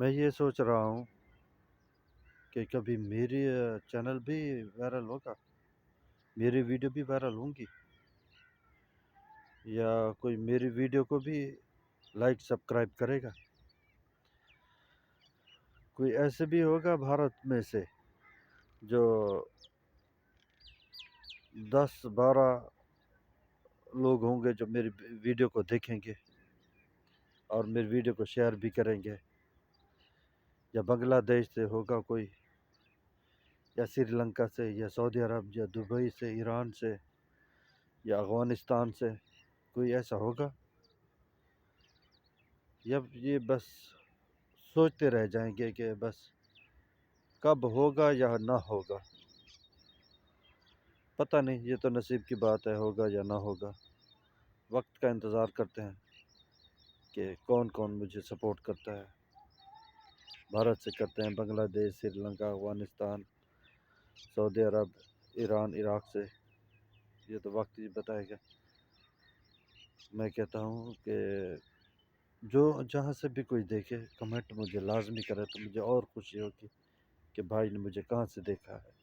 میں یہ سوچ رہا ہوں کہ کبھی میری چینل بھی وائرل ہوگا، میری ویڈیو بھی وائرل ہوں گی، یا کوئی میری ویڈیو کو بھی لائک سبسکرائب کرے گا۔ کوئی ایسے بھی ہوگا بھارت میں سے جو 10-12 لوگ ہوں گے جو میری ویڈیو کو دیکھیں گے اور میری ویڈیو کو شیئر بھی کریں گے، یا بنگلہ دیش سے ہوگا کوئی، یا سری لنکا سے، یا سعودی عرب، یا دبئی سے، ایران سے، یا افغانستان سے، کوئی ایسا ہوگا، یا یہ بس سوچتے رہ جائیں گے کہ بس کب ہوگا یا نہ ہوگا؟ پتہ نہیں، یہ تو نصیب کی بات ہے، ہوگا یا نہ ہوگا۔ وقت کا انتظار کرتے ہیں کہ کون کون مجھے سپورٹ کرتا ہے۔ بھارت سے کرتے ہیں، بنگلہ دیش، سری لنکا، افغانستان، سعودی عرب، ایران، عراق سے، یہ تو وقت ہی بتائے گا۔ میں کہتا ہوں کہ جو جہاں سے بھی کوئی دیکھے کمنٹ مجھے لازمی کرے تو مجھے اور خوشی ہوگی کہ بھائی نے مجھے کہاں سے دیکھا ہے۔